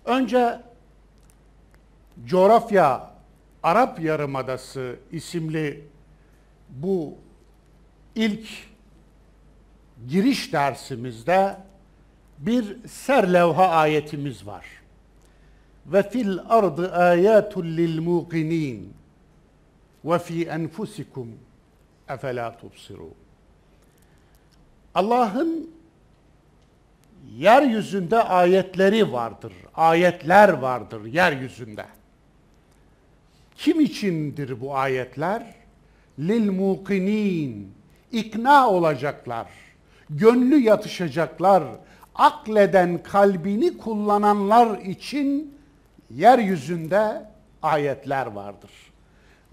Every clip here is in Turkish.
Önce Coğrafya Arap Yarımadası isimli bu ilk giriş dersimizde bir serlevha ayetimiz var. Ve fil ardı ayatul lil muqinin ve fi enfusikum efela tubsirun. Allah'ın yeryüzünde ayetleri vardır. Ayetler vardır yeryüzünde. Kim içindir bu ayetler? Lil muqinin. İkna olacaklar. Gönlü yatışacaklar. Akleden kalbini kullananlar için yeryüzünde ayetler vardır.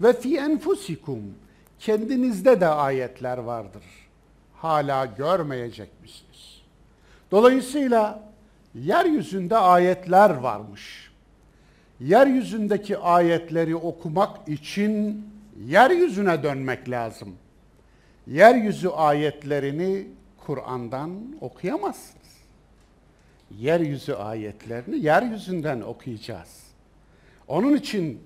Ve fi enfusikum. Kendinizde de ayetler vardır. Hala görmeyecek misiniz? Dolayısıyla yeryüzünde ayetler varmış. Yeryüzündeki ayetleri okumak için yeryüzüne dönmek lazım. Yeryüzü ayetlerini Kur'an'dan okuyamazsınız. Yeryüzü ayetlerini yeryüzünden okuyacağız. Onun için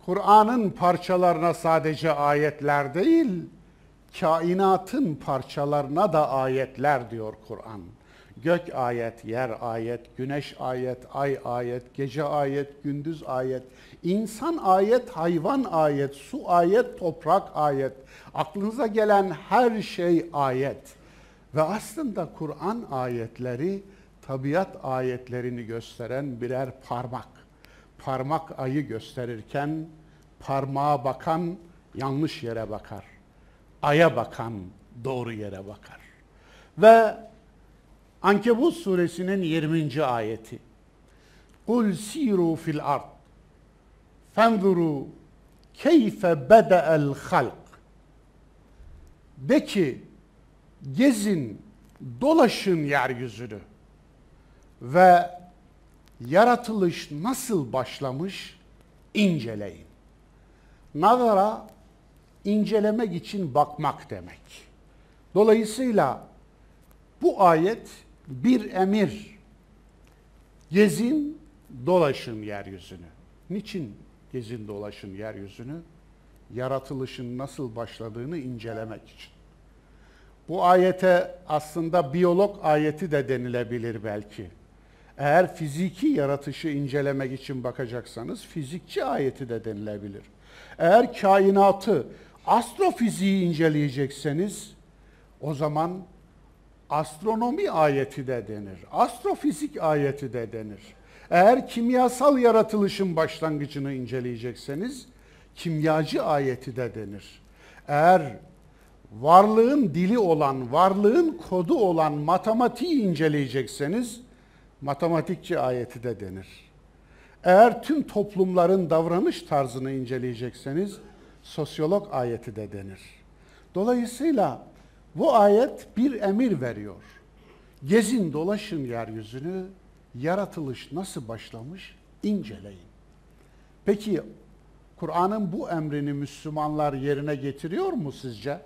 Kur'an'ın parçalarına sadece ayetler değil, kainatın parçalarına da ayetler diyor Kur'an. Gök ayet, yer ayet, güneş ayet, ay ayet, gece ayet, gündüz ayet, insan ayet, hayvan ayet, su ayet, toprak ayet. Aklınıza gelen her şey ayet. Ve aslında Kur'an ayetleri tabiat ayetlerini gösteren birer parmak. Parmak ayı gösterirken parmağa bakan yanlış yere bakar. Aya bakan doğru yere bakar. Ve Ankebut suresinin 20. ayeti. Kul siru fil ard fenzuru keyfe beda'el halk. De ki gezin, dolaşın yeryüzünü ve yaratılış nasıl başlamış inceleyin. Nazara incelemek için bakmak demek. Dolayısıyla bu ayet bir emir. Gezin, dolaşın yeryüzünü. Niçin gezin, dolaşın yeryüzünü? Yaratılışın nasıl başladığını incelemek için. Bu ayete aslında biyolog ayeti de denilebilir belki. Eğer fiziki yaratışı incelemek için bakacaksanız fizikçi ayeti de denilebilir. Eğer kainatı, astrofiziği inceleyecekseniz o zaman astronomi ayeti de denir. Astrofizik ayeti de denir. Eğer kimyasal yaratılışın başlangıcını inceleyecekseniz kimyacı ayeti de denir. Eğer varlığın dili olan, varlığın kodu olan matematiği inceleyecekseniz matematikçi ayeti de denir. Eğer tüm toplumların davranış tarzını inceleyecekseniz sosyolog ayeti de denir. Dolayısıyla bu ayet bir emir veriyor. Gezin, dolaşın yeryüzünü, yaratılış nasıl başlamış inceleyin. Peki Kur'an'ın bu emrini Müslümanlar yerine getiriyor mu sizce?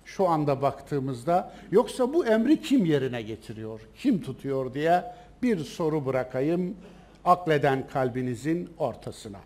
Şu anda baktığımızda, yoksa bu emri kim yerine getiriyor, kim tutuyor diye bir soru bırakayım akleden kalbinizin ortasına.